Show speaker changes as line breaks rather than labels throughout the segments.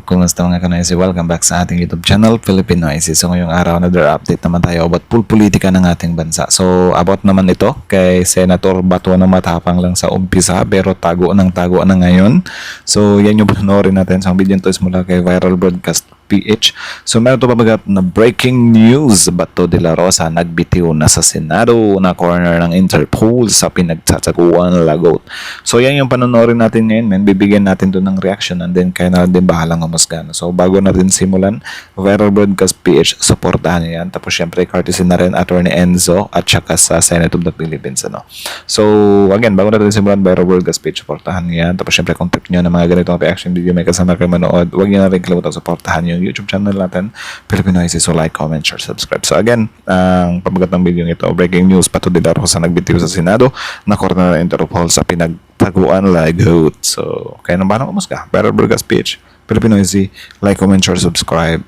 Kumusta mga kanoysi? Welcome back sa ating YouTube channel, Filipino IC. So, ngayong araw, another update naman tayo about politika ng ating bansa. So, about naman ito kay Senator Bato na matapang lang sa umpisa pero tago na ngayon. So, yan yung panoorin natin sa video ito is mula kay Viral Broadcast PH. So meron ito pabagat na breaking news. Bato de la Rosa nagbitiw na sa Senado na corner ng Interpol sa pinagtsatsaguan lagot. So yan yung panonorin natin ngayon, men. Bibigyan natin doon ng reaction and then kaya na din bahalang umusga. So bago natin simulan, Viral Broadcast PH, supportahan niyo yan. Tapos syempre courtesy na rin Attorney Enzo at saka sa Senate of the Philippines. So again, bago natin simulan, Viral Broadcast PH, supportahan niyo yan. Tapos syempre kung trip nyo na mga ganitong reaction video may kasama kayo manood, huwag niyo na rin kalimutan supportahan yung YouTube channel natin, Filipino IC. So like, comment, share, subscribe. So again, ang pamagat ng video ito, breaking news, Bato de la Rosa nagbitiw sa Senado na corner ng Interpol sa pinagtaguan lagot. So kaya nang balang umusga, Viral Broadcast PH, Filipino IC, like, comment, share, subscribe.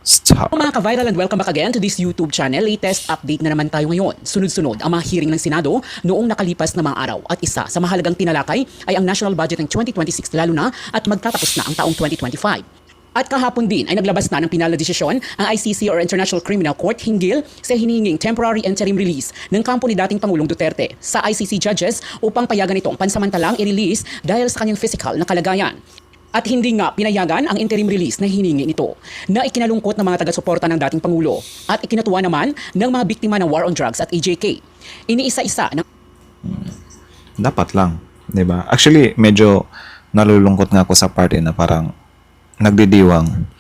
Stop.
Mga ka-viral and welcome back again to this YouTube channel. Latest update na naman tayo ngayon. Sunod-sunod ang mga hearing ng Senado noong nakalipas na mga araw. At isa sa mahalagang tinalakay ay ang national budget ng 2026 lalo na at magtatapos na ang taong 2025. At kahapon din ay naglabas na ng pinal na desisyon ang ICC or International Criminal Court hinggil sa hinihinging temporary interim release ng kampo ni dating Pangulong Duterte sa ICC judges upang payagan itong pansamantalang i-release dahil sa kanyang physical na kalagayan. At hindi nga pinayagan ang interim release na hiningi nito na ikinalungkot ng mga taga-suporta ng dating Pangulo at ikinatuwa naman ng mga biktima ng war on drugs at AJK. Iniisa-isa ng...
Dapat lang, di ba? Actually, medyo nalulungkot nga ako sa party na parang nagdidiwang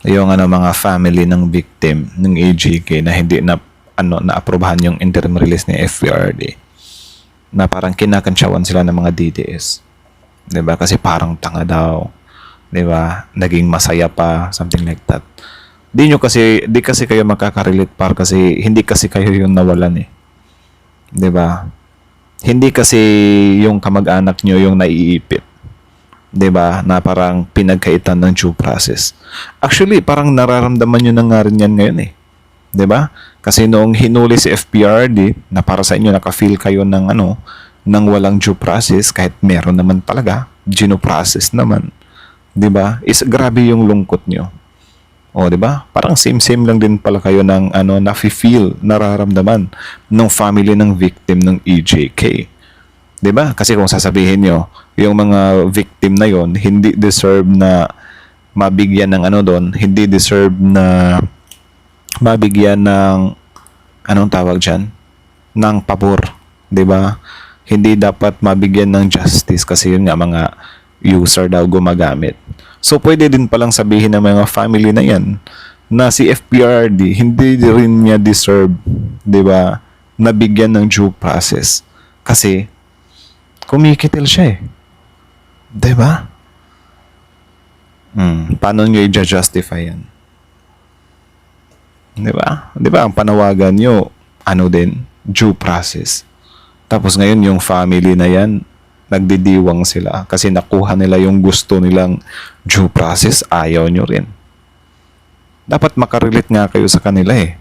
yung mga family ng victim ng AJK na hindi na na-aprobahan yung interim release ni FPRD. Na parang kinakansyawan sila ng mga DDS. 'Di ba? Kasi parang tanga daw. 'Di ba? Naging masaya pa, something like that. Di kasi kayo makaka-relate kasi hindi kasi kayo yung nawalan eh. 'Di ba? Hindi kasi yung kamag-anak nyo yung naiipit. 'Di ba? Na parang pinagkaitan ng due process. Actually, parang nararamdaman nyo na nga rin yan ngayon eh. 'Di ba? Kasi noong hinuli si FPRD na para sa inyo naka-feel kayo ng ng walang due process kahit meron naman talaga, due process naman. 'Di ba? Is grabe yung lungkot nyo. O, 'di ba? Parang same lang din pala kayo ng nafi-feel, nararamdaman ng family ng victim ng EJK. 'Di ba? Kasi kung sasabihin nyo, yung mga victim na yon hindi deserve na mabigyan ng hindi deserve na mabigyan ng anong tawag diyan? Ng pabor, 'di ba? Hindi dapat mabigyan ng justice kasi yun nga mga user daw gumagamit. So pwede din palang sabihin ng mga family na yan na si FPRD hindi rin niya deserve, 'di ba, nabigyan ng due process kasi kumikitil siya eh. 'Di ba? Paano niyo i-justify yan? 'Di ba? 'Di ba ang panawagan niyo due process. Tapos ngayon yung family na yan, nagdidiwang sila kasi nakuha nila yung gusto nilang due process, ayaw nyo rin. Dapat makarelate nga kayo sa kanila eh.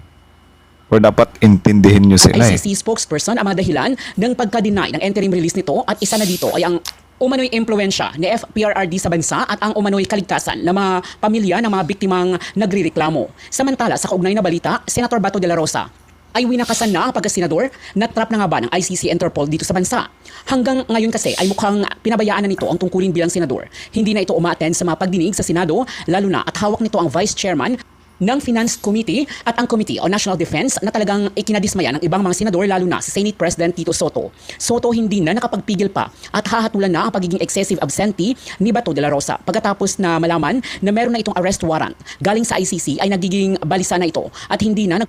Or dapat intindihin nyo sila eh.
ICC spokesperson ang mga dahilan ng pagka-deny ng interim release nito at isa na dito ay ang umano'y impluensya ni FPRRD sa bansa at ang umano'y kaligtasan ng mga pamilya ng mga biktimang nagrireklamo. Samantala, sa kaugnay na balita, Senator Bato de la Rosa ay winakasan na ang pagkasenador na trap na nga ba ng ICC Interpol dito sa bansa. Hanggang ngayon kasi ay mukhang pinabayaan na nito ang tungkulin bilang senador. Hindi na ito umaattend sa mga pagdinig sa Senado, lalo na at hawak nito ang Vice Chairman ng Finance Committee at ang Committee on National Defense na talagang ikinadismaya ng ibang mga senador lalo na si Senate President Tito Soto. Soto hindi na nakapagpigil pa at hahatulan na ang pagiging excessive absentee ni Bato de la Rosa. Pagkatapos na malaman na meron na itong arrest warrant galing sa ICC ay nagiging balisa na ito at hindi na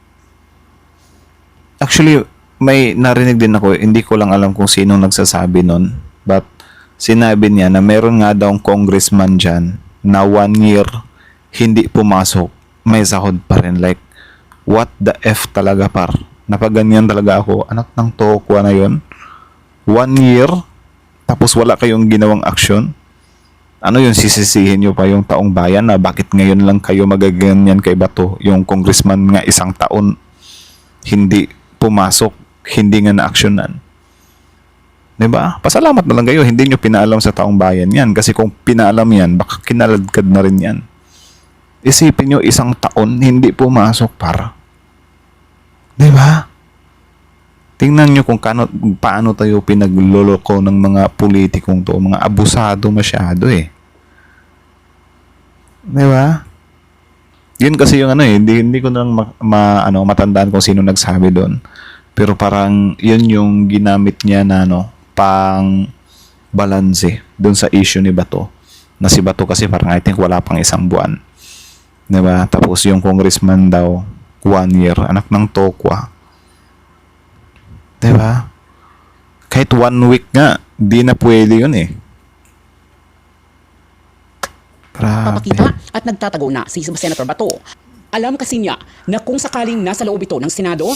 Actually, may narinig din ako, hindi ko lang alam kung sinong nagsasabi nun, but sinabi niya na meron nga daw congressman dyan na 1 year hindi pumasok, may sahod pa rin. Like, what the F talaga par? Napaganyan talaga ako. Anak ng tokwa na yon. 1 year, tapos wala kayong ginawang action. Ano yun, sisisihin nyo pa yung taong bayan na bakit ngayon lang kayo magaganyan kay Bato? Yung congressman nga 1 taon hindi pumasok, hindi nga na-actionan. Diba? Pasalamat na lang kayo, hindi nyo pinaalam sa taong bayan yan. Kasi kung pinaalam yan, baka kinaladkad na rin yan. Isipin nyo, 1 taon, hindi pumasok para. Diba? Tingnan nyo kung paano tayo pinagloloko ng mga politikong to. Mga abusado masyado eh. Diba? Yun kasi yung hindi ko nang matandaan kung sino nagsabi doon. Pero parang yun yung ginamit niya na pang balanse doon sa issue ni Bato. Na si Bato kasi parang I think wala pang 1 buwan. Diba? Tapos yung congressman daw 1 year, anak ng Tokwa. Diba? Kahit 1 week nga, di na pwede yun eh.
Papakita at nagtatago na si Senator Bato. Alam kasi niya na kung sakaling nasa loob ito ng Senado,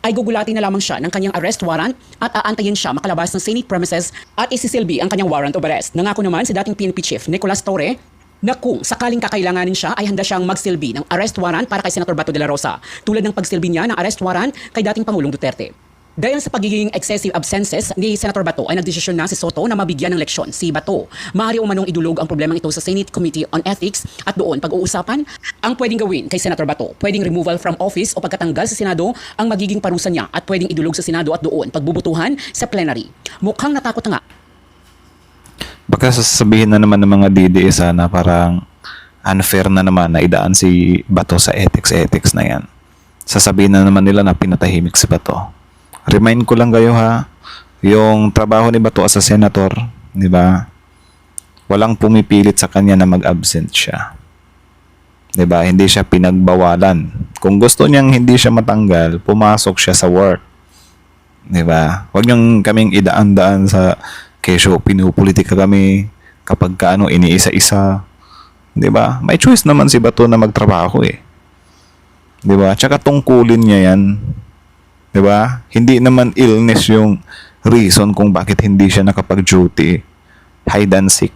ay gugulatin na lamang siya ng kanyang arrest warrant at aantayin siya makalabas ng Senate premises at isisilbi ang kanyang warrant of arrest. Nangako naman si dating PNP Chief Nicolas Torre na kung sakaling kakailanganin siya ay handa siyang magsilbi ng arrest warrant para kay Senator Bato de la Rosa, tulad ng pagsilbi niya ng arrest warrant kay dating Pangulong Duterte. Dahil sa pagiging excessive absences ni Senator Bato ay nagdesisyon na si Soto na mabigyan ng leksyon si Bato. Maaari umanong idulog ang problemang ito sa Senate Committee on Ethics at doon pag-uusapan ang pwedeng gawin kay Senator Bato. Pwedeng removal from office o pagkatanggal sa Senado ang magiging parusa niya at pwedeng idulog sa Senado at doon pagbubutuhan sa plenary. Mukhang natakot na nga.
Baka sasabihin na naman ng mga DDS na parang unfair na naman na idaan si Bato sa ethics na yan. Sasabihin na naman nila na pinatahimik si Bato. Remind ko lang kayo yung trabaho ni Bato as a senator, di ba? Walang pumipilit sa kanya na mag-absent siya. Di ba? Hindi siya pinagbawalan. Kung gusto niyang hindi siya matanggal, pumasok siya sa work. Di ba? Huwag niyong kaming idaan-daan sa kesyo pinupolitika kami kapag iniisa-isa. Di ba? May choice naman si Bato na magtrabaho eh. Di ba? Tsaka tungkulin niya yan. Diba? Hindi naman illness yung reason kung bakit hindi siya nakapag-duty. Hide and seek.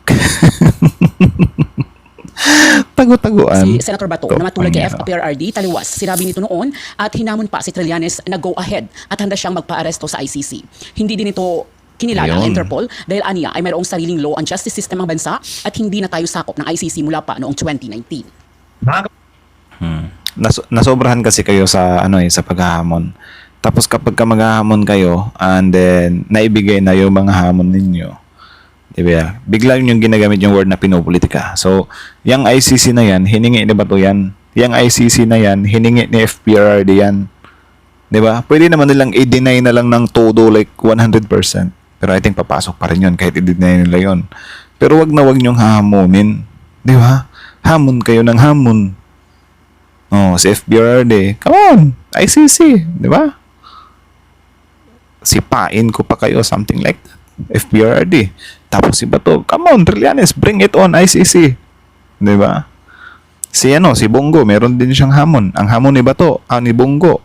Tago-taguan.
Si Senator Bato na matulad kay FPRRD taliwas. Sinabi nito noon at hinamon pa si Trillanes na go ahead at handa siyang magpa-aresto sa ICC. Hindi din ito kinilala ang Interpol dahil aniya ay mayroong sariling law and justice system ang bansa at hindi na tayo sakop ng ICC mula pa noong 2019.
Nasobrahan kasi kayo sa sa paghahamon. Tapos kapag maghahamon kayo and then naibigay na yung mga hamon ninyo, di ba? Bigla yung ginagamit yung word na pinopolitika. So, yung ICC na yan, hiningi ni Bato yan. Yung ICC na yan, hiningi ni FPRRD yan. Di ba? Pwede naman nilang i-deny na lang ng todo like 100%. Pero I think papasok pa rin yun kahit i-deny nila yun. Pero wag niyong hahamunin. Di ba? Hamon kayo ng hamon. Oh, si FPRRD, come on, ICC, di ba? Sipain ko pa kayo, something like that. FPRRD. Tapos si Bato, come on, Trillanes, bring it on, ICC. Di ba? Si Bongo, meron din siyang hamon. Ang hamon ni Bato, ni Bongo,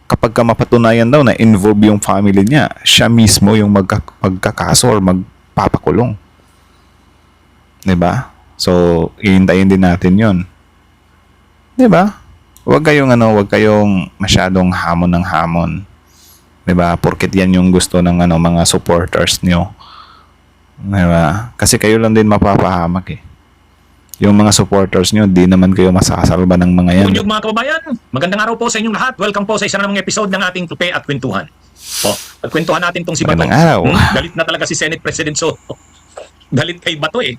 kapag mapatunayan daw na involve yung family niya, siya mismo yung magkakaso or magpapakulong. Di ba? So, ihintayin din natin yon. Di ba? Huwag kayong masyadong hamon ng hamon. 'Di ba? Porket yan yung gusto ng mga supporters niyo. 'Di ba? Kasi kayo lang din mapapahamak eh. Yung mga supporters niyo, di naman kayo masasalba ng mga yan.
Bunyog mga kababayan, magandang araw po sa inyong lahat. Welcome po sa isa na namang episode ng ating Tupe at Kwentuhan. At kwentuhan natin tong si Bato.
Magandang araw.
Galit na talaga si Senate President Soto. Galit kay Bato eh.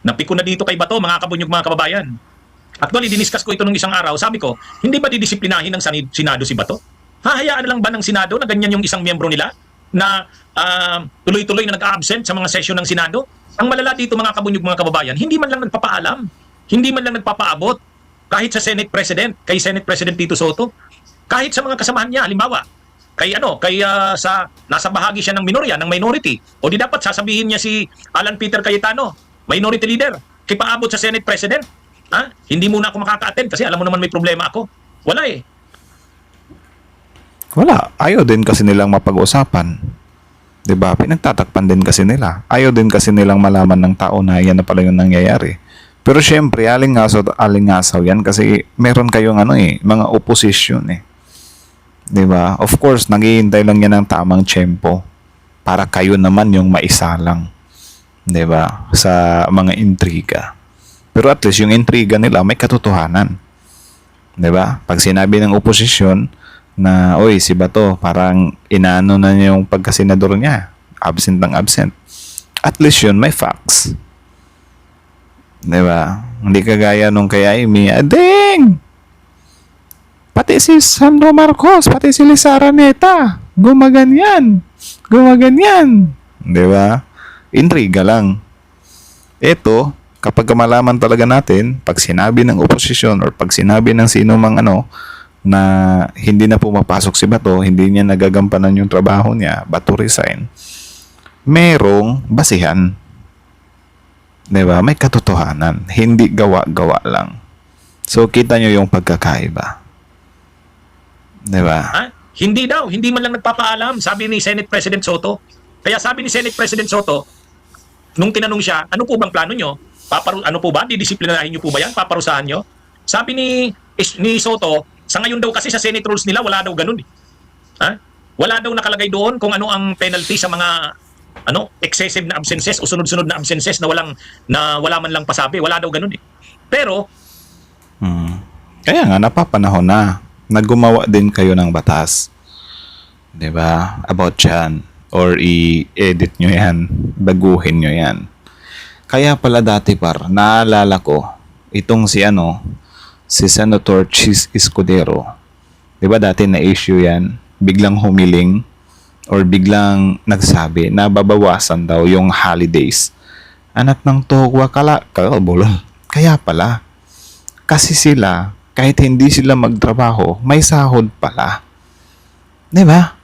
Napiko na dito kay Bato, mga kabunyog mga kababayan. Actually, diniscuss ko ito nung isang araw. Sabi ko, hindi ba didisiplinahin ng Senado si Bato? Hahayaan na lang ba ng Senado na ganyan yung isang miyembro nila na tuloy-tuloy na nag-absent sa mga session ng Senado? Ang malala dito mga kabunyog mga kababayan, hindi man lang nagpapaalam, hindi man lang nagpapaabot kahit sa Senate President, kay Senate President Tito Soto, kahit sa mga kasamahan niya, halimbawa, sa nasa bahagi siya ng minority, o di dapat sasabihin niya si Alan Peter Cayetano, minority leader, kay paabot sa Senate President. Hindi muna ako makaka-attend kasi alam mo naman may problema ako. Wala eh.
Wala. Ayaw din kasi nilang mapag-usapan. 'Di ba? Pinagtatakpan din kasi nila. Ayaw din kasi nilang malaman ng tao na yan na pala yung nangyayari. Pero syempre, alingasaw yan kasi meron kayong mga opposition eh. 'Di ba? Of course, naghihintay lang yan ng tamang tiyempo para kayo naman yung maisalang, 'di ba? Sa mga intriga. Pero at least yung intriga nila may katotohanan. 'Di ba? Pag sinabi ng oposisyon na, oy, si Bato, parang inaano na niya yung pagkasenador niya. Absent ng absent. At least yun, may facts. 'Di ba? Hindi kagaya nung kay Amy, ading! Pati si Sandro Marcos, pati si Lisa Araneta, gumaganyan. Gumaganyan. 'Di ba? Intriga lang. Ito, kapag malaman talaga natin, pag sinabi ng oposisyon or pag sinabi ng sino mang na hindi na pumapasok si Bato, hindi niya nagagampanan yung trabaho niya, Bato resign, merong basihan. 'Di ba? May katotohanan, hindi gawa-gawa lang. So kita nyo yung pagkakaiba. 'Di ba?
Ha? Hindi daw, hindi man lang nagpapaalam, sabi ni Senate President Soto. Kaya sabi ni Senate President Soto, nung tinanong siya, ano po bang plano nyo? Ano po ba? Didisiplinahin nyo po ba yan? Paparusahan nyo? Sabi ni Soto, sa ngayon daw kasi sa Senate rules nila, wala daw ganun. Ha? Wala daw nakalagay doon kung ano ang penalty sa mga excessive na absences o sunod-sunod na absences na wala man lang pasabi. Wala daw ganun. Pero,
Kaya nga, napapanahon na gumawa din kayo ng batas. 'Di ba? About yan. Or i-edit nyo yan. Baguhin nyo yan. Kaya pala dati naalala ko, itong si Senator Chis Escudero. 'Di ba dati na-issue yan? Biglang humiling or biglang nagsabi na babawasan daw yung holidays. Anak ng tokwa bulol. Kaya pala. Kasi sila, kahit hindi sila magtrabaho, may sahod pala. 'Di ba?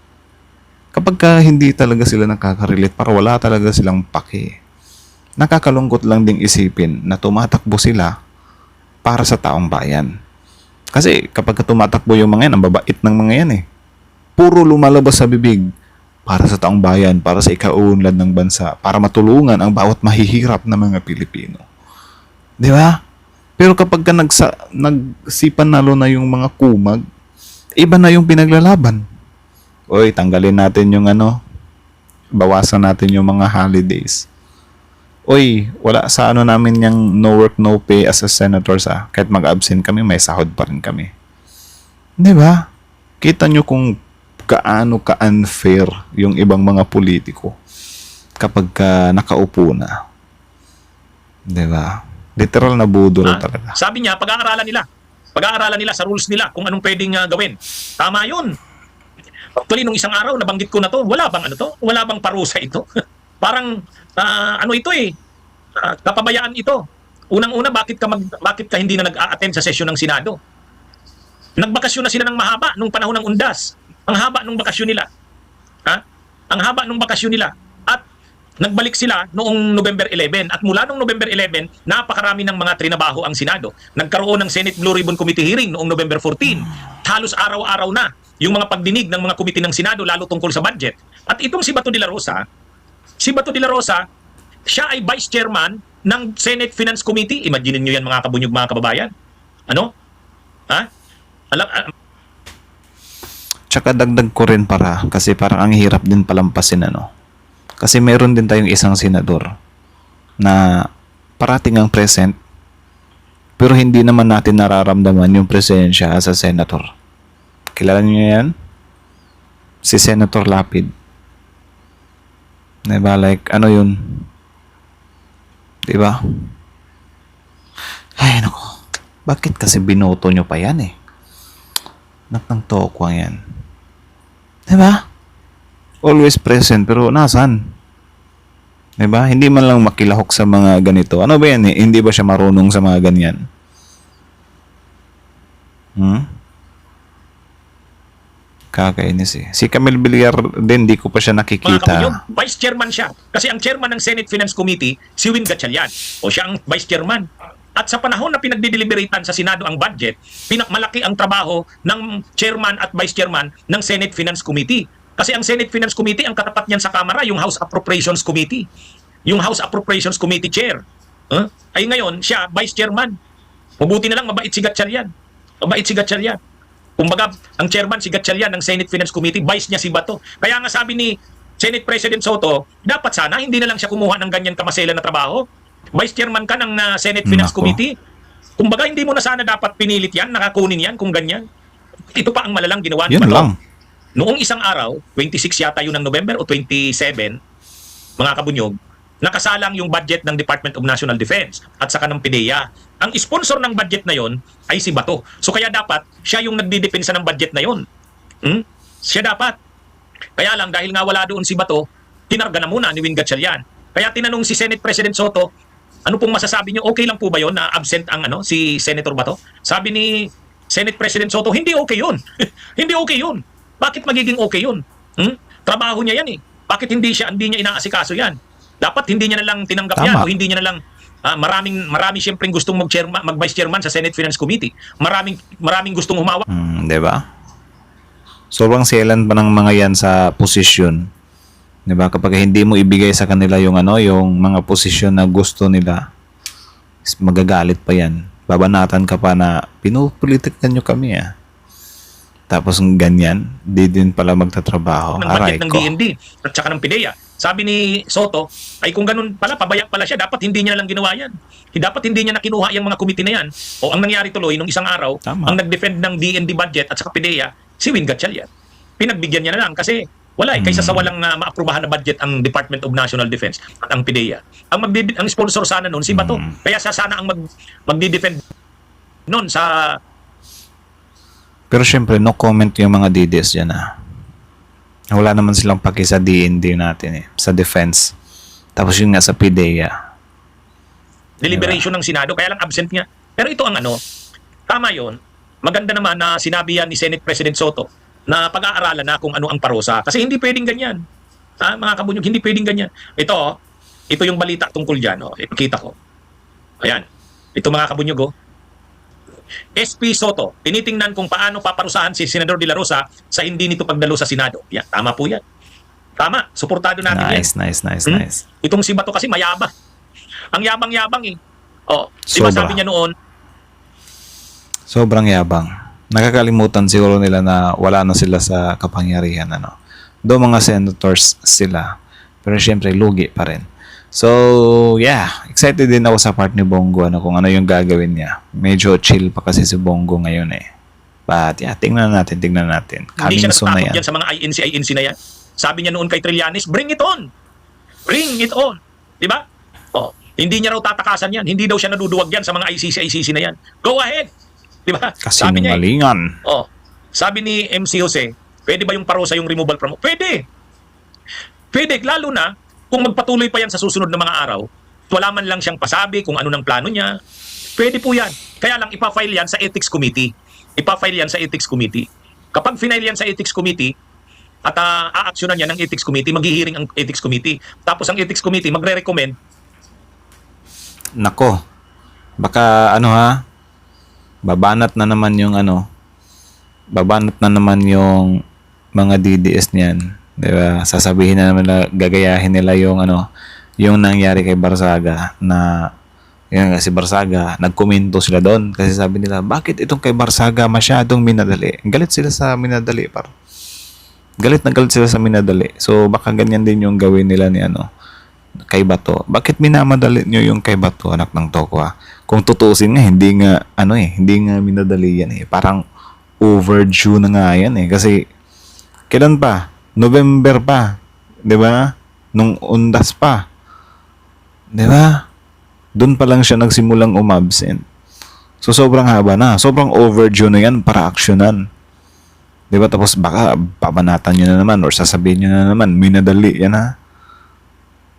Kapag hindi talaga sila nakaka-relate, para wala talaga silang pake. Nakakalungkot lang ding isipin na tumatakbo sila para sa taong bayan. Kasi kapag tumatakbo yung mga yan, ang babait ng mga yan eh. Puro lumalabas sa bibig para sa taong bayan, para sa ikauunlad ng bansa, para matulungan ang bawat mahihirap na mga Pilipino. 'Di ba? Pero kapag nagsipan nalo na yung mga kumag, iba na yung pinaglalaban. Oy, tanggalin natin yung bawasan natin yung mga holidays. Oy, wala sa namin yung no work, no pay as a senators Kahit mag-absent kami, may sahod pa rin kami. 'Di ba? Kita nyo kung gaano ka-unfair yung ibang mga politiko kapag nakaupo na. 'Di ba? Literal na budol talaga.
sabi niya, pag-aaralan nila sa rules nila kung anong pwedeng gawin. Tama yun. Actually, nung isang araw, nabanggit ko na to, wala bang parusa ito? Parang, kapabayaan ito. Unang-una, bakit ka hindi na nag-a-attend sa session ng Senado? Nagbakasyon na sila ng mahaba nung panahon ng undas. Ang haba nung bakasyon nila. Ang haba nung bakasyon nila. At nagbalik sila noong November 11. At mula noong November 11, napakarami ng mga trinabaho ang Senado. Nagkaroon ng Senate Blue Ribbon Committee hearing noong November 14. Halos araw-araw na yung mga pagdinig ng mga komite ng Senado lalo tungkol sa budget. At itong si Bato de la Rosa, siya ay vice chairman ng Senate Finance Committee. Imaginin nyo yan mga kabunyog, mga kababayan.
Tsaka dagdag ko rin kasi parang ang hirap din palampasin Kasi meron din tayong isang senador na parating ang present pero hindi naman natin nararamdaman yung presensya sa senator. Kilala niyo yan? Si Senator Lapid. Diba? Like, yun? Diba? Ay, nako. Bakit kasi binoto nyo pa yan Nakang tokwang yan. Diba? Always present, pero nasan? Diba? Hindi man lang makilahok sa mga ganito. Ano ba yan Hindi ba siya marunong sa mga ganyan? Kakainis Si Camille Villar din, di ko pa siya
Mga
nakikita.
kabunyog, vice chairman siya. Kasi ang chairman ng Senate Finance Committee, si Win Gatchalian. O siya ang vice chairman. At sa panahon na pinagdideliberatean sa Senado ang budget, malaki ang trabaho ng chairman at vice chairman ng Senate Finance Committee. Kasi ang Senate Finance Committee, ang katapat niyan sa Kamara, yung House Appropriations Committee. Yung House Appropriations Committee chair. Ay ngayon, siya, vice chairman. Mabuti na lang, mabait si Gatchalian. Kumbaga, ang chairman si Gatchalian ng Senate Finance Committee, vice niya si Bato. Kaya nga sabi ni Senate President Soto, dapat sana hindi na lang siya kumuha ng ganyan kamaselan na trabaho. Vice Chairman ka ng Senate Finance
Nako.
Committee. Kumbaga, hindi mo na sana dapat pinilit yan, nakakunin yan kung ganyan. Ito pa ang malalang ginawa ni
Yun
Bato.
lang.
Noong isang araw, 26 yata yun ng November o 27, mga kabunyog, nakasalang yung budget ng Department of National Defense at saka ng PDEA. Ang sponsor ng budget na yon ay si Bato. So kaya dapat siya yung nagdidepensa ng budget na yon. Siya dapat. Kaya lang dahil nga wala doon si Bato, tinarga na muna ni Win Gatchalian. Kaya tinanong si Senate President Soto, ano pong masasabi niyo? Okay lang po ba yon na absent ang si Senator Bato? Sabi ni Senate President Soto, hindi okay yun. Hindi okay yun. Bakit magiging okay yun? Trabaho niya yan eh. Bakit hindi niya inaasikaso yan? Dapat hindi niya na lang tinanggap yan
Tama.
o hindi niya na lang marami siyempre gustong mag-vice chairman sa Senate Finance Committee. Maraming gustong humawak.
Di ba? Sobrang selan pa ng mga yan sa posisyon. Di ba? Kapag hindi mo ibigay sa kanila yung yung mga posisyon na gusto nila, magagalit pa yan. Babanatan ka pa na pinupolitikan nyo kami Tapos ng ganyan, di din pala magtatrabaho.
ng
Aray
budget ng
ko.
DND at saka ng PIDEA. Sabi ni Soto, ay kung ganun pala, pabaya pala siya, dapat hindi niya na lang ginawa yan. Dapat hindi niya na kinuha yung mga committee na yan. O ang nangyari tuloy, nung isang araw,
Tama.
ang nag-defend ng DND budget at saka PIDEA, si Win Gatchalian. Pinagbigyan niya na lang kasi wala kaysa sa walang maaprubahan na budget ang Department of National Defense at ang PIDEA. Ang sponsor sana noon si Bato. Kaya siya sana ang magdi-defend noon sa
Pero syempre, no comment yung mga DDS dyan Wala naman silang paki sa DND natin sa defense. Tapos yun nga sa PIDEA.
deliberation ng Senado, kaya lang absent niya. Pero ito ang tama yon. Maganda naman na sinabi yan ni Senate President Soto na pag-aaralan na kung ano ang parusa. Kasi hindi pwedeng ganyan. Mga kabunyog, hindi pwedeng ganyan. Ito yung balita tungkol dyan. Ipakita ko. Ayan. Ito mga kabunyog. SP Soto, tinitingnan kung paano paparusahan si Senador De La Rosa sa hindi nito pagdalo sa Senado. Yan, tama po yan. Tama, suportado natin yan.
Nice.
Itong si Bato kasi mayabang. Ang yabang-yabang eh. Di ba
Sobra.
sabi niya noon,
Sobrang yabang. Nakakalimutan siguro nila na wala na sila sa kapangyarihan. Do mga senators sila. Pero syempre, lugi pa rin. So, yeah. Excited din ako sa part ni Bongo kung ano yung gagawin niya. Medyo chill pa kasi si Bongo ngayon But yeah, tingnan natin.
hindi
Coming
siya
soon na
natatakot
yan.
yan sa mga INC na yan. Sabi niya noon kay Trillanes, bring it on! Bring it on! Di ba? Hindi niya raw tatakasan yan. Hindi daw siya naduduwag yan sa mga ICC na yan. Go ahead! Di ba?
Kasi
Sabi niya,
malingan.
sabi ni MC Jose, pwede ba yung parusa yung removal from... Pwede! Pwede, lalo na kung magpatuloy pa yan sa susunod na mga araw, wala man lang siyang pasabi kung ano ng plano niya. Pwede po yan. Kaya lang ipafile yan sa Ethics Committee. Kapag final yan sa Ethics Committee, at aaksyonan yan ng Ethics Committee, maghihiring ang Ethics Committee. Tapos ang Ethics Committee magre-recommend.
Nako. Baka babanat na naman yung mga DDS niyan. Diba? Sasabihin na naman na gagayahin nila yung yung nangyari kay Barsaga na yun si Barsaga, nagkomento sila doon kasi sabi nila, bakit itong kay Barsaga masyadong minadali? Galit sila sa minadali galit sila sa minadali. So baka ganyan din yung gawin nila ni kay Bato. Bakit minamadali nyo yung kay Bato, anak ng Tokwa? Kung tutuusin nga, hindi nga minadali yan Parang overdue na nga yan Kasi kailan pa? November pa. 'Di ba? Nung undas pa. 'Di ba? Doon pa lang siya nagsimulang umabsent. So sobrang haba na. Sobrang overdue na yan para aksyonan. 'Di ba? Tapos baka pabanatan niyo na naman or sasabihin niyo na naman, minadali yan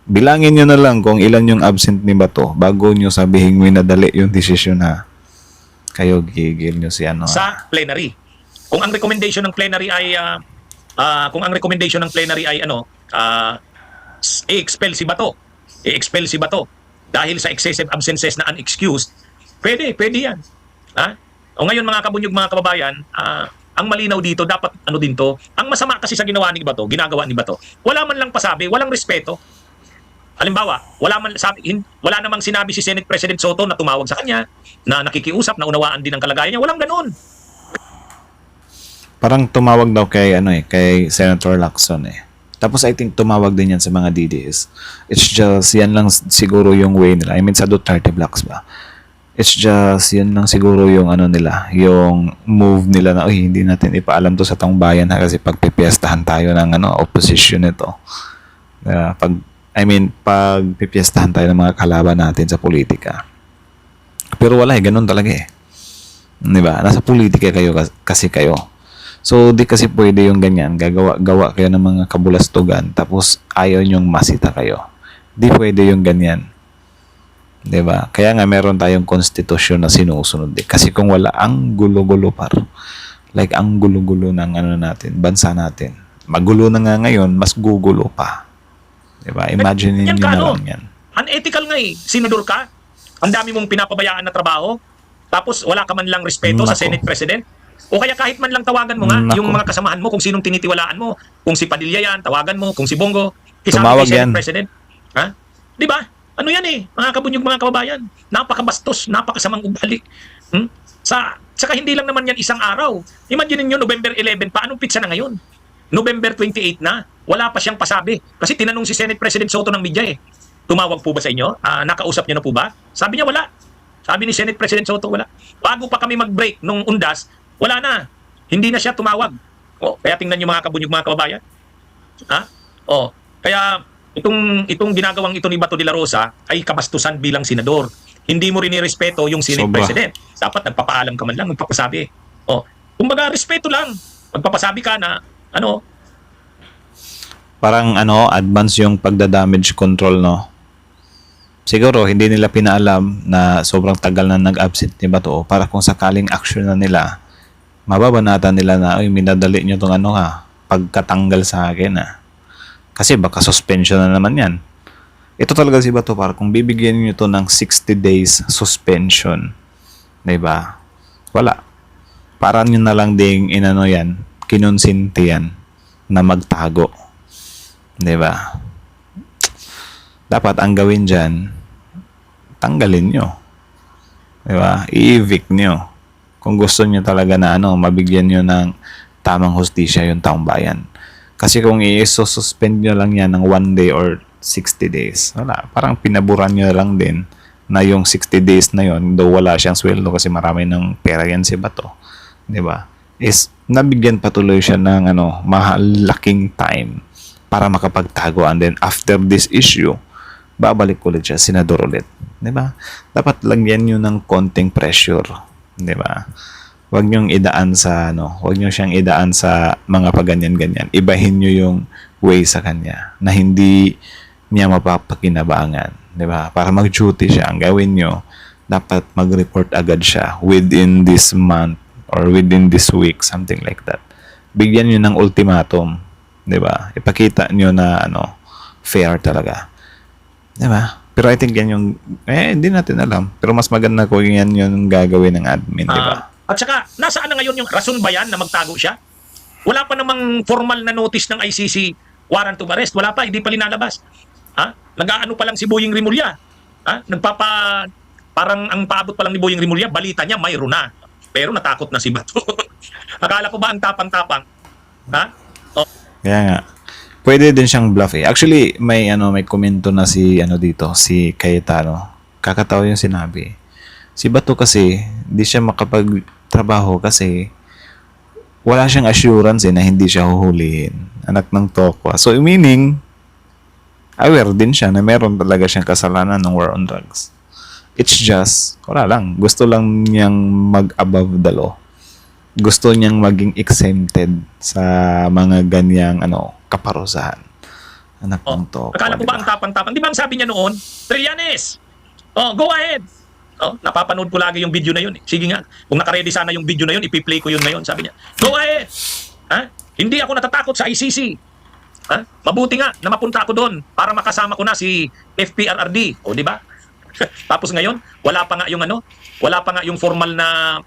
Bilangin niyo na lang kung ilan yung absent ni Bato bago niyo sabihin minadali yung desisyon Kayo gigil niyo si
Sa plenary. Kung ang recommendation ng plenary ay i-expel si Bato dahil sa excessive absences na unexcused, pwede yan. O ngayon mga kabunyog, mga kababayan, ang malinaw dito, dapat din to, ang masama kasi sa ginagawa ni Bato, wala man lang pasabi, walang respeto. Halimbawa, wala namang sinabi si Senate President Soto na tumawag sa kanya, na nakikiusap, na unawaan din ang kalagayan niya, walang ganun.
Parang tumawag daw kay kay Senator Lacson Tapos I think tumawag din yan sa mga DDS. It's just, yan lang siguro yung way nila. I mean, sa Duterte Blocks ba? It's just, yan lang siguro yung ano nila, yung move nila na, uy, hindi natin ipaalam to sa taong bayan ha, kasi pagpipiestahan tayo ng ano, opposition nito. Pag pipiestahan tayo ng mga kalaban natin sa politika. Pero wala ganun talaga eh. Di ba? Nasa politika kayo kasi kayo. So, di kasi pwede yung ganyan. Gawa kayo ng mga kabulastugan tapos ayaw nyong masita kayo. Di pwede yung ganyan. Di ba? Kaya nga meron tayong konstitusyon na sinusunod. Kasi kung wala, ang gulo-gulo par. Like, ang gulo-gulo ng ano natin, bansa natin. Magulo na nga ngayon, mas gugulo pa. Di ba? Imagine niyo na lang yan.
Unethical nga eh. Senador ka. Ang dami mong pinapabayaan na trabaho. Tapos wala ka man lang respeto sa
Nako.
Senate President. O kaya kahit man lang tawagan mo nga
Nako.
yung mga kasamahan mo kung sinong tinitiwalaan mo. Kung si Padilla yan, tawagan mo. Kung si Bongo, kisama
Tumawag
kay Senate
yan.
President. Ha? Di ba? Ano yan eh, mga kabunyog, mga kababayan. Napakabastos, napakasamang ugali. Saka hindi lang naman yan isang araw. Imagine niyo November 11 pa, anong pitsa na ngayon? November 28 na, wala pa siyang pasabi. Kasi tinanong si Senate President Soto ng media eh. Tumawag po ba sa inyo? Nakausap niyo na po ba? Sabi niya wala. Sabi ni Senate President Soto wala. Bago pa kami mag-break nung undas, wala na. Hindi na siya tumawag. Kaya tingnan niyo mga kabunyog, mga kababayan. Kaya itong ginagawang ito ni Bato de la Rosa ay kabastusan bilang senador. Hindi mo rin irespeto yung Senate
Sobra.
President. Dapat nagpapaalam ka man lang, magpapasabi. Kumbaga respeto lang. Magpapasabi ka na
Parang advance yung pagda-damage control, no? Siguro, hindi nila pinaalam na sobrang tagal na nag-absent ni Bato para kung sakaling action na nila, mababanatan nila na, ay, minadali nyo itong pagkatanggal sa akin, Kasi baka suspension na naman yan. Ito talaga si Bato, para kung bibigyan nyo ito ng 60 days suspension, diba? Wala. Para nyo na lang ding kinonsinti yan na magtago. Diba? Dapat ang gawin dyan, tanggalin nyo. Diba? I-evict nyo. Kung gusto nyo talaga na mabigyan nyo ng tamang hustisya yung taong bayan. Kasi kung i-suspend nyo lang yan ng 1 day or 60 days, wala. Parang pinaburan nyo lang din na yung 60 days na yon, though wala siyang sweldo kasi marami ng pera yan si Bato. Diba? Is nabigyan patuloy siya ng mahalaking time para makapagtago, and then after this issue, babalik ulit siya, senador ulit. Diba? Dapat lagyan nyo ng konting pressure. Diba? Huwag nyo idaan sa huwag nyo siyang idaan sa mga paganyan-ganyan. Ibahin nyo yung way sa kanya na hindi niya mapapakinabangan. Diba? Para mag-duty siya, ang gawin nyo, dapat mag-report agad siya within this month or within this week, something like that. Bigyan nyo ng ultimatum. Diba? Ipakita nyo na fair talaga. Diba? Pero I think yan yung, hindi natin alam. Pero mas maganda kung yan yung gagawin ng admin, diba?
At saka, nasaan na ngayon yung rason ba yan na magtago siya? Wala pa namang formal na notice ng ICC warrant of arrest. Wala pa, hindi pa linalabas. Nag-aano pa lang si Boying Rimulya. Parang ang paabot pa lang ni Boying Rimulya, balita niya mayroon na. Pero natakot na si Bato. Akala ko ba ang tapang-tapang?
Kaya nga. Pwede din siyang bluff eh. Actually, may komento na si si Cayetano. Kakatawa yung sinabi. Si Bato kasi, di siya makapagtrabaho kasi wala siyang assurance na hindi siya huhulihin. Anak ng tokwa. So, meaning, aware din siya na meron talaga siyang kasalanan ng war on drugs. It's just, wala lang. Gusto lang niyang mag-above the law. Gusto niyang maging exempted sa mga ganyang kaparusahan. Anak ng tokwa.
Akala ko ba ang tapang-tapang? Di ba ang sabi niya noon, Trillanes, go ahead. Napapanood ko lagi yung video na yun. Sige nga, kung nakaredy sana yung video na yun, ipi-play ko yun ngayon. Sabi niya, go ahead. Hindi ako natatakot sa ICC. Mabuti nga na mapunta ako doon para makasama ko na si FPRRD. Di ba? Tapos ngayon, wala pa nga yung formal na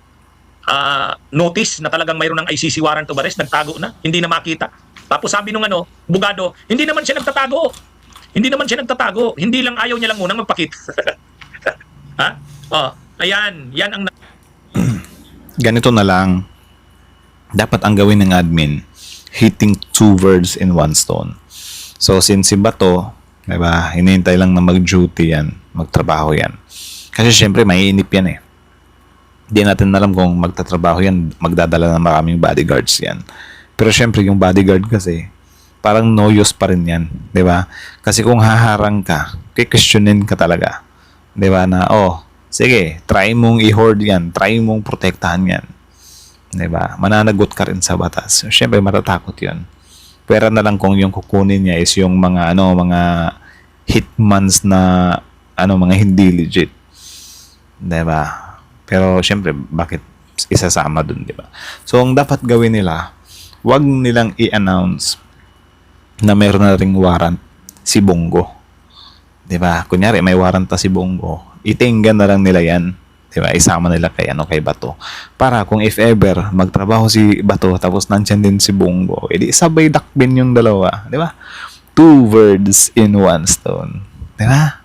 notice na talagang mayroon ng ICC warrant of arrest, nagtago na, hindi na makita. Tapos sabi nung bugado, hindi naman siya nagtatago. Hindi lang ayaw niya lang munang magpakita. Ayan, yan ang
Ganito na lang. Dapat ang gawin ng admin, hitting 2 birds in 1 stone. So, since si Bato, diba, hinihintay lang na mag-duty yan, magtrabaho yan. Kasi syempre, maiinip yan eh. Di natin alam kung magtatrabaho yan, magdadala ng maraming bodyguards yan. Pero syempre, yung bodyguard kasi, parang no use pa rin yan. Diba? Kasi kung haharang ka, kikestionin ka talaga. Diba na, sige, try mong i-hoard yan, try mong protektahan yan. Diba? Mananagot ka rin sa batas. Syempre, matatakot yun. Pera na lang kung yung kukunin niya is yung mga mga hitmans na mga hindi legit. 'Di ba? Pero syempre bakit isasama dun, 'di ba? So ang dapat gawin nila, wag nilang i-announce na meron na ring warrant si Bongo. 'Di ba? Kunyari may warrant ta si Bongo, itinggan na lang nila 'yan. Diba? Isama nila kay Bato. Para kung if ever magtrabaho si Bato tapos nandiyan din si Bongo, edi sabay dakbin yung dalawa, di ba? 2 birds in 1 stone. Di ba?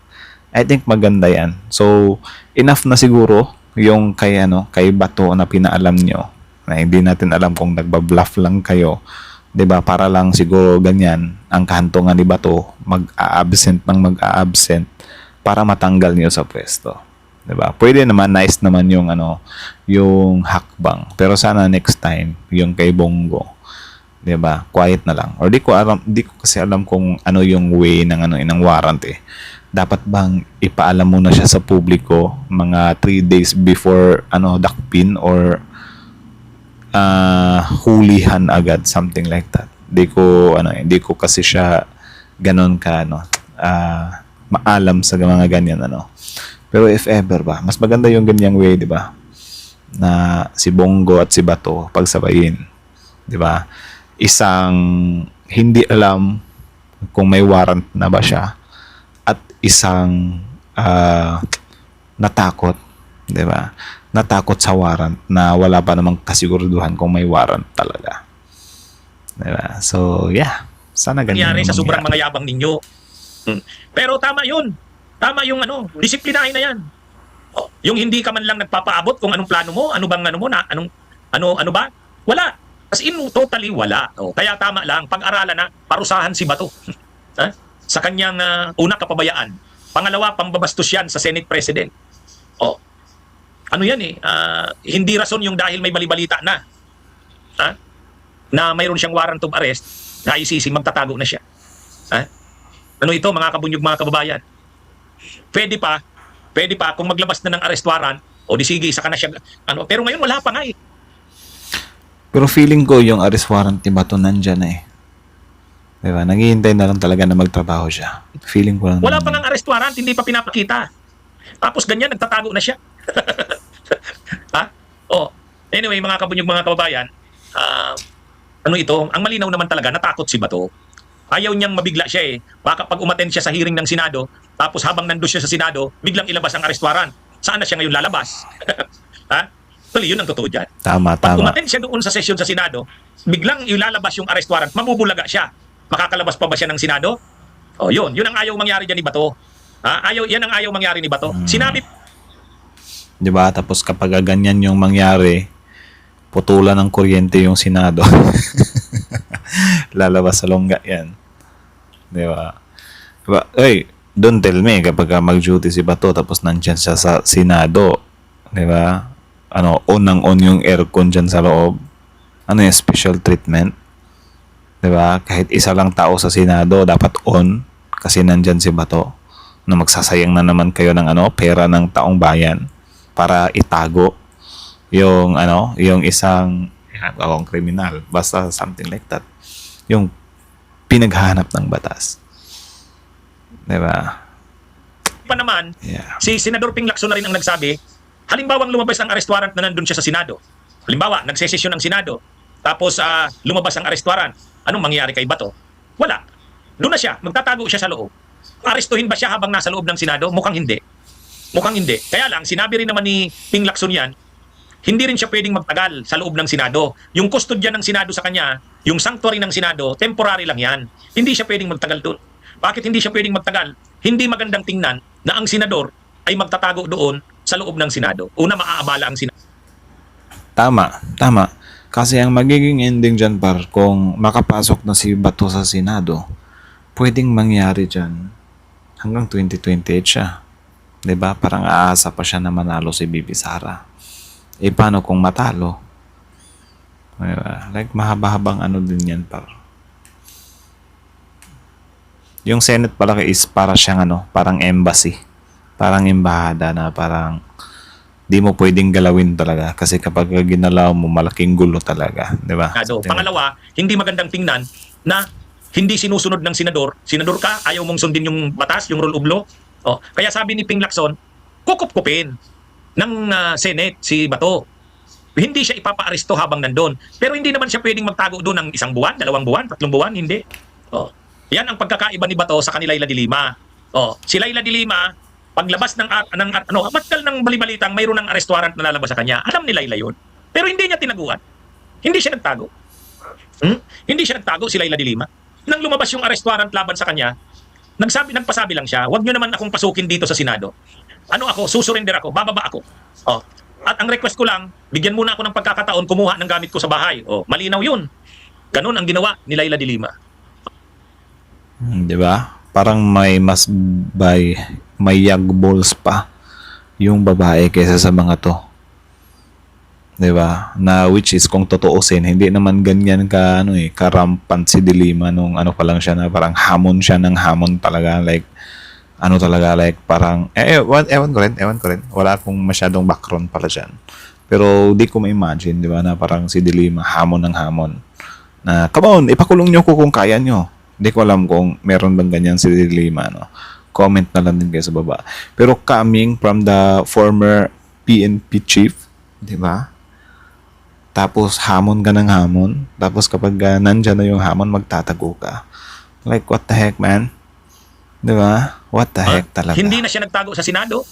I think maganda 'yan. So, enough na siguro yung kay Bato na pinaalam nyo. Na hindi natin alam kung nagbabluff lang kayo. 'Di ba? Para lang siguro ganyan ang kahantungan ni Bato, mag-a-absent para matanggal niyo sa pwesto. Diba? Pwede naman, nice naman yung yung hakbang. Pero sana next time yung kay Bongo, 'di ba? Quiet na lang. Or di ko kasi alam kung ano yung way ng warrant eh. Dapat bang ipaalam muna siya sa publiko mga 3 days before dakpin or hulihan agad, something like that. Di ko kasi siya ganon ka maalam sa mga ganyan Pero if ever ba, mas maganda yung ganyang way, di ba? Na si Bongo at si Bato pagsabayin. Di ba? Isang hindi alam kung may warrant na ba siya at isang natakot, di ba? Natakot sa warrant na wala pa namang kasiguraduhan kung may warrant talaga. Di ba? So, yeah. Sana ganyan
nangyari
yung
sa sobrang
mangyari.
mga yabang ninyo. Pero tama yun. Tama yung disiplinahin na yan. Yung hindi ka man lang nagpapaabot kung anong plano mo, ano ba? Wala. As in, totally wala. Kaya tama lang, pag-aralan na, parusahan si Bato. Sa kanyang una kapabayaan. Pangalawa, pambabastos yan sa Senate President. Yan hindi rason yung dahil may balibalita na. Na mayroon siyang warrant of arrest, na ICC, magtatago na siya. Ito, mga kabunyog, mga kababayan? Pwede pa kung maglabas na ng arrest warrant, di sige, saka na siya, pero ngayon wala pa nga eh.
Pero feeling ko yung arrest warrant ni Bato nandyan na eh. Diba? Naghihintay na lang talaga na magtrabaho siya. Feeling ko lang.
Wala pa nga arrest warrant, hindi pa pinapakita. Tapos ganyan, nagtatago na siya. Anyway, mga kabunyog, mga kababayan, ang malinaw naman talaga, natakot si Bato. Ayaw niyang mabigla siya eh. Baka pag umattend siya sa hearing ng Senado, tapos habang nandun siya sa Senado, biglang ilabas ang arrest warrant. Saan na siya ngayon lalabas? Tuloy, yun ang totoo dyan.
Tama.
Pag umattend siya doon sa session sa Senado, biglang ilalabas yung arrest warrant, mabubulaga siya. Makakalabas pa ba siya ng Senado? Yun ang ayaw mangyari dyan ni Bato. Yan ang ayaw mangyari ni Bato. Sinabi,
Diba? Tapos kapag ganyan yung mangyari, putulan ng kuryente yung Senado. Lalabas sa longga yan. Diba? Don't tell me kapag mag-duty si Bato tapos nandyan siya sa Senado. Diba? On yung aircon dyan sa loob. Yung special treatment? Diba? Kahit isa lang tao sa Senado, dapat on kasi nandyan si Bato na magsasayang na naman kayo ng pera ng taong bayan para itago yung yung isang kriminal, basta something like that, yung pinaghahanap ng batas, diba?
pa naman,
Yeah.
si Senador Ping Lacson na rin ang nagsabi, halimbawang lumabas ang arrest warrant na nandun siya sa Senado. Halimbawa, nagsesesyon ang Senado, tapos lumabas ang arrest warrant. Anong mangyayari kay Bato? Wala. Doon na siya, magtatago siya sa loob. Arestuhin ba siya habang nasa loob ng Senado? Mukhang hindi. Kaya lang, sinabi rin naman ni Ping Lacson yan, hindi rin siya pwedeng magtagal sa loob ng Senado. Yung kustodya ng Senado sa kanya, yung sanctuary ng Senado, temporary lang yan. Hindi siya pwedeng magtagal doon. Bakit hindi siya pwedeng magtagal? Hindi magandang tingnan na ang senador ay magtatago doon sa loob ng Senado. Una, maaabala ang Senado.
Tama. Kasi ang magiging ending dyan kung makapasok na si Bato sa Senado, pwedeng mangyari dyan hanggang 2028 siya. 'Di ba? Parang aasa pa siya na manalo si Bibi Sara. Eh, paano kung matalo? Diba? Like, mahaba-habang ano din yan, par. Yung Senate pala is para siyang ano, parang embassy. Parang embahada na parang di mo pwedeng galawin talaga kasi kapag ginalaw mo, malaking gulo talaga. Di ba?
Senado. Pangalawa, hindi magandang tingnan na hindi sinusunod ng senador. Senador ka, ayaw mong sundin yung batas, yung rule of law. Oh, kaya sabi ni Ping Lacson, kukup-kupin ng Senate si Bato. Hindi siya ipapaaresto habang nandun. Pero hindi naman siya pwedeng magtago doon ng 1 buwan, 2 buwan, 3 buwan, hindi. Oh. Yan ang pagkakaiba ni Bato sa kanila Laila de Lima. Oh, si Laila de Lima, paglabas ng matkal ng balibalitang mayroon ng arrest warrant na lalabas sa kanya. Alam ni Laila yun. Pero hindi niya tinaguan. Hindi siya nagtago. Hindi siya nagtago si Laila de Lima. Nang lumabas yung arrest warrant laban sa kanya, nagpasabi lang siya, "Huwag niyo naman akong pasukin dito sa Senado. Ano ako, susurrender ako, bababa ako." Oh. At ang request ko lang, bigyan muna ako ng pagkakataon kumuha ng gamit ko sa bahay. Oh, malinaw 'yun. Ganun ang ginawa ni Laila de Lima.
Di ba? Parang may may yagballs pa yung babae kaysa sa mga to. Di ba? Na which is kung totoosin, hindi naman ganyan ka karampant si de Lima nung ano pa lang siya na parang hamon siya ng hamon talaga, like ano talaga, like parang ewan ko rin wala akong masyadong background pala dyan, pero di ko ma-imagine, di ba, na parang si de Lima hamon ng hamon na come on, ipakulong nyo ko kung kaya nyo. Di ko alam kung meron bang ganyan si de Lima, no? Comment na lang din kayo sa baba. Pero coming from the former PNP chief, di ba, tapos hamon ka ng hamon, tapos kapag nandyan na yung hamon, magtatago ka, like what the heck, man? Di ba? What the heck talaga?
Hindi na siya nagtago sa Senado.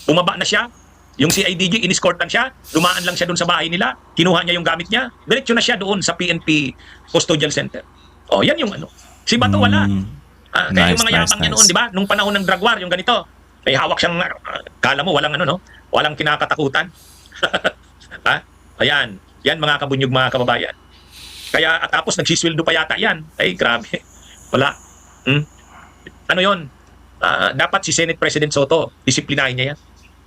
Bumaba na siya. Yung CIDG, in-escortan siya. Dumaan lang siya doon sa bahay nila. Kinuha niya yung gamit niya. Diretso na siya doon sa PNP Custodial Center. Oh, yan yung ano. Si Bato wala. Kaya yung mga yabang niya noon, di ba? Nung panahon ng drug war, yung ganito. May hawak siyang, kala mo, walang ano, no? Walang kinakatakutan. Ha? Ayan. Yan mga kabunyog, mga kababayan. Kaya at tapos nagsisweldo pa yata yan. Ay, grabe. Wala. Ano yon? Dapat si Senate President Soto, disiplinahin niya yan.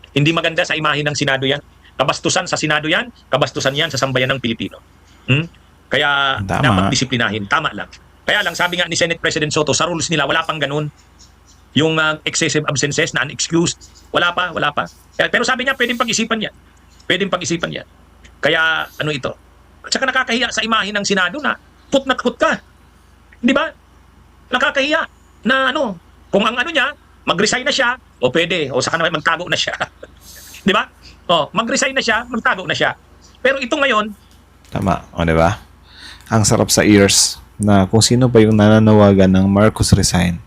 Hindi maganda sa imahe ng Senado yan. Kabastusan sa Senado yan, kabastusan yan sa sambayan ng Pilipino. Kaya
Tama.
dapat disiplinahin. Tama lang. Kaya lang, sabi nga ni Senate President Soto, sa rules nila, wala pang ganun. Yung excessive absences na unexcused, wala pa. Pero sabi niya, pwedeng pag-isipan yan. Kaya, ano ito? At saka nakakahiya sa imahe ng Senado na put na put ka. Di ba? Nakakahiya na ano, kung ang ano niya, mag-resign na siya, o pwede, o saka naman magtago na siya. Di ba? O, mag-resign na siya, magtago na siya. Pero ito ngayon,
Tama. O, di ba? Ang sarap sa ears na kung sino pa yung nananawagan ng Marcos resign,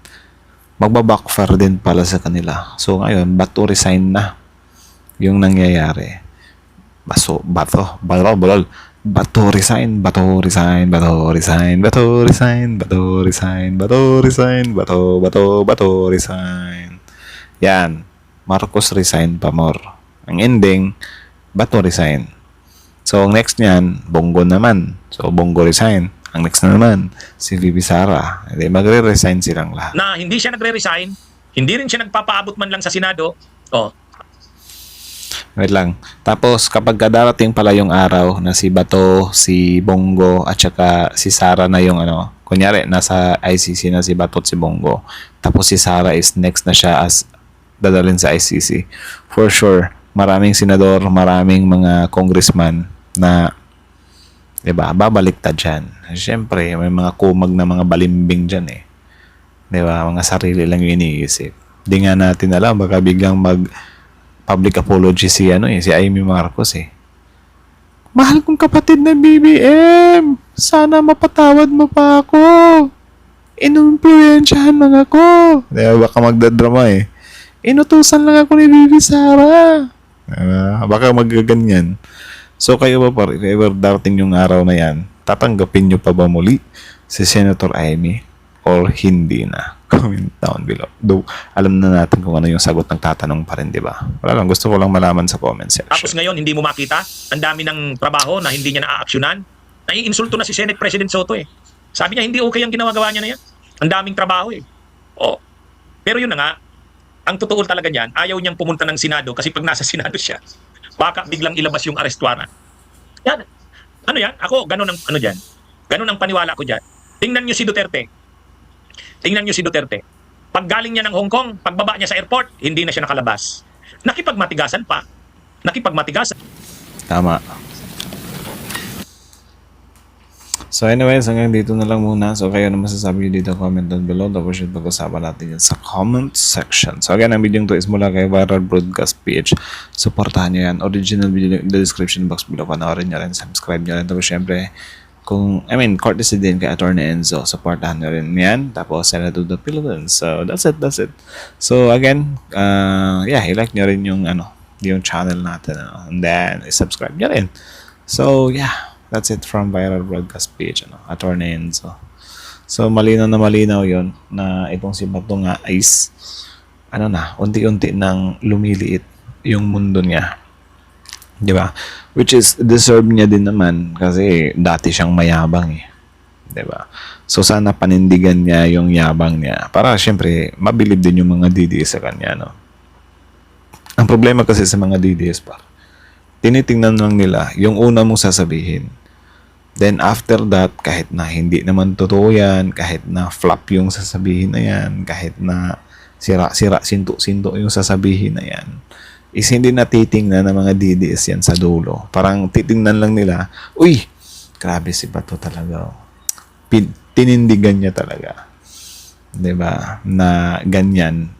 magbabackfire din pala sa kanila. So, ngayon, Bato resign na yung nangyayari. Bato resign. Yan. Marcos resign pa more. Ang ending, Bato resign. So, ang next niyan, Bongo naman. So, Bongo resign. Ang next na naman, si Bibi Sara. Hindi, magre-resign silang lahat.
na hindi siya nagre-resign, hindi rin siya nagpapaabot man lang sa Senado,
Wait lang. Tapos, kapag darating pala yung araw na si Bato, si Bongo, at saka si Sara na yung ano, kunyari, nasa ICC na si Bato at si Bongo. Tapos si Sara is next na siya as dadalhin sa ICC. For sure, maraming senador, maraming mga congressman na, diba, babaliktad dyan. Siyempre, may mga kumag na mga balimbing dyan eh. Diba, mga sarili lang yung iniisip. Di nga natin alam, baka biglang public apology si Amy Marcos eh. Mahal kong kapatid na BBM, sana mapatawad mo pa ako. Inumpluwensyahan lang ako. Diba, baka magdadrama eh. Inutusan lang ako ni Bibi Sara. Diba? Baka magaganyan. So kayo ba pa, if ever darating yung araw na yan, tatanggapin nyo pa ba muli si Senator Amy or hindi na? Comment down below. Though, alam na natin kung ano yung sagot ng tatanong pa rin, di ba? Wala lang, gusto ko lang malaman sa comment section.
tapos ngayon hindi mo makita, ang dami ng trabaho na hindi niya naaaksyonan. Naiinsulto na si Senate President Soto eh. Sabi niya hindi okay ang ginagawa niya na yan. Ang daming trabaho eh. Oh. Pero yun na nga, ang totoo talaga niyan, ayaw niyang pumunta ng Senado kasi pag nasa Senado siya, baka biglang ilabas yung arrest warrant. Yan. Ano yan? Ako, ganun ang ano diyan. Ganun ang paniwala ko diyan. Tingnan niyo si Duterte. Tingnan niyo si Duterte. Pag galing niya ng Hong Kong, pagbaba niya sa airport, hindi na siya nakalabas. Nakipagmatigasan pa. Nakipagmatigasan.
Tama. So anyways, hanggang dito na lang muna. So kayo na masasabi nyo dito, comment down below. Tapos yung pag-usapan natin yan sa comment section. So again, ang video to is mula kay Viral Broadcast PH. Supportahan nyo yan. Original video in the description box below. Panoorin nyo rin. Subscribe nyo rin. Tapos syempre, courtesy din kay Attorney Enzo. Supportahan nyo rin yan. Tapos Senator the Philippines. So that's it. So again, i-like nyo rin yung channel natin. And then, subscribe nyo rin. So yeah. That's it from Viral Broadcast page, Attorney Enzo. So, malinaw na malinaw yon na itong si Bato nga is, unti-unti nang lumiliit yung mundo niya. Di ba? Which is, deserve niya din naman kasi dati siyang mayabang eh. Di ba? So, sana panindigan niya yung yabang niya para syempre, mabilib din yung mga DDS sa kanya, no? Ang problema kasi sa mga DDS tinitingnan lang nila yung una mong sasabihin. Then after that, kahit na hindi naman totoo yan, kahit na flop yung sasabihin na yan, kahit na sira-sira, sinto-sinto yung sasabihin na yan, is hindi na titingnan ng mga DDS yan sa dulo. Parang titingnan lang nila, uy, grabe si Bato talaga. Tinindigan niya talaga. 'Di ba? Na ganyan,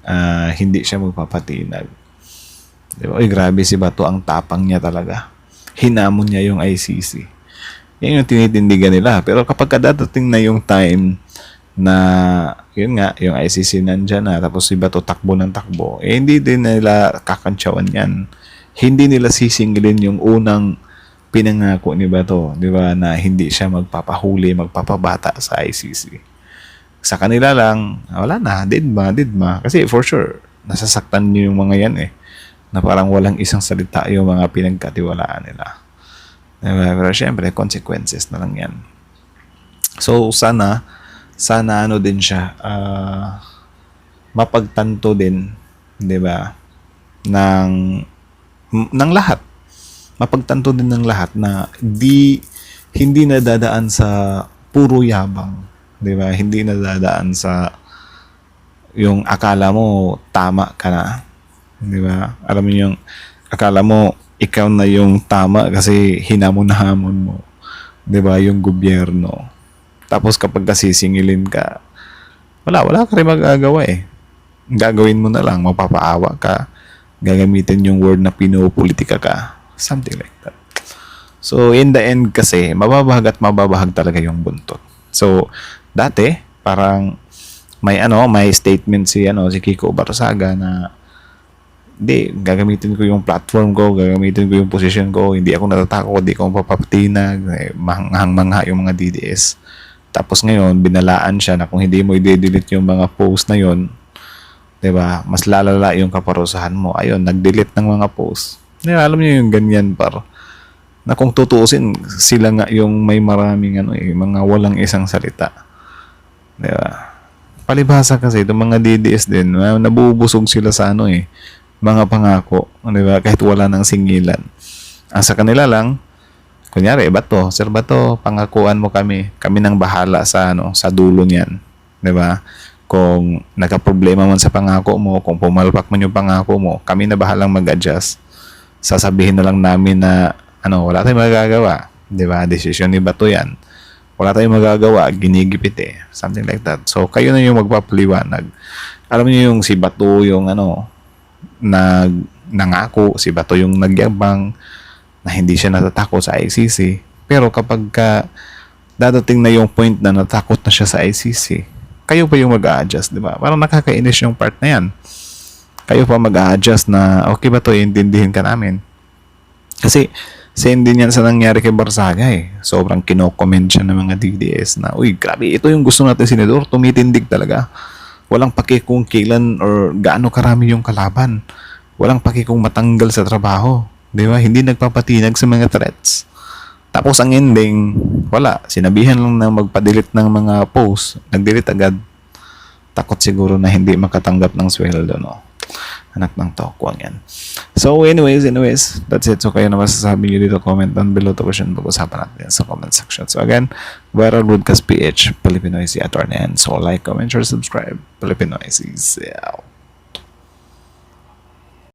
hindi siya magpapatinag. 'Di ba? Uy, grabe si Bato, ang tapang niya talaga. Hinamon niya yung ICC. Yan yung tinitindigan nila. Pero kapag dadating na yung time na, yun nga, yung ICC nandyan na, tapos si Bato takbo ng takbo, hindi din nila kakantsawan yan. Hindi nila sisingilin yung unang pinangako ni Bato, di ba, na hindi siya magpapahuli, magpapabata sa ICC. Sa kanila lang, wala na, didma. Kasi for sure, nasasaktan niyo yung mga yan eh. Na parang walang isang salita yung mga pinagkatiwalaan nila. Diba? Pero syempre, consequences na lang yan. So, sana din siya, mapagtanto din, di ba, ng lahat. Mapagtanto din ng lahat na hindi nadadaan sa puro yabang. Di ba? Hindi nadadaan sa yung akala mo tama ka na. Di ba? Alam mo yung akala mo ikaw na yung tama kasi hinamon-hamon mo. 'Di ba? Yung gobyerno. Tapos kapag sisingilin ka, wala ka rin magagawa eh. Gagawin mo na lang, mapapaawa ka. Gagamitin yung word na pinopolitika ka. Something like that. So, in the end kasi, mababahag talaga yung buntot. So, dati, parang may statement si Kiko Barsaga na hindi, gagamitin ko yung platform ko, gagamitin ko yung position ko, hindi ako natatakot, hindi ako mapapatinag, manghang-mangha yung mga DDS. Tapos ngayon, binalaan siya na kung hindi mo i-delete yung mga post na yon, 'di ba? Mas lalala yung kaparusahan mo. Ayun, nag-delete ng mga post. Alam niyo yung ganyan na kung tutuusin, sila nga yung may maraming mga walang isang salita. 'Di ba? Palibhasa kasi itong mga DDS din, nabubusog sila sa mga pangako, di ba? Kahit wala nang singilan. Ang sa kanila lang, kunyari, Bato, Sir Bato, pangakuan mo kami nang bahala sa dulo niyan, di ba? Kung nagka-problema man sa pangako mo, kung pumalpak man yung pangako mo, kami na bahalang mag-adjust. Sasabihin na lang namin na wala tayong magagawa, di ba? Desisyon ni Bato yan. Wala tayong magagawa, ginigipit eh. Something like that. So, kayo na yung magpapaliwanag. Alam niyo yung si Bato, yung nangako, si Bato yung nagyabang na hindi siya natatakot sa ICC. Pero kapag dadating na yung point na natakot na siya sa ICC, kayo pa yung mag-a-adjust, di ba? Parang nakakainis yung part na yan. Kayo pa mag-a-adjust na, okay ba to, iintindihin ka namin. Kasi, same din yan sa nangyari kay Barsaga eh. Sobrang kino-comment siya ng mga DDS na, uy, grabe, ito yung gusto natin, Senador, tumitindig talaga. Walang paki kung kailan or gaano karami yung kalaban. Walang paki kung matanggal sa trabaho. Di ba? Hindi nagpapatinag sa mga threats. Tapos ang ending, wala. Sinabihan lang na magpa-delete ng mga posts. Nag-delete agad. takot siguro na hindi makatanggap ng sweldo, no? Anak ng tokwang yan. So, anyways, that's it. So, kayo na masasabi nyo dito, comment down below. Tapos yun, pag-usapan natin sa comment section. So, again, Viral Broadcast PH, Pilipinoy si Attorney. And so, like, comment, share, subscribe. Pilipinoy si Sel.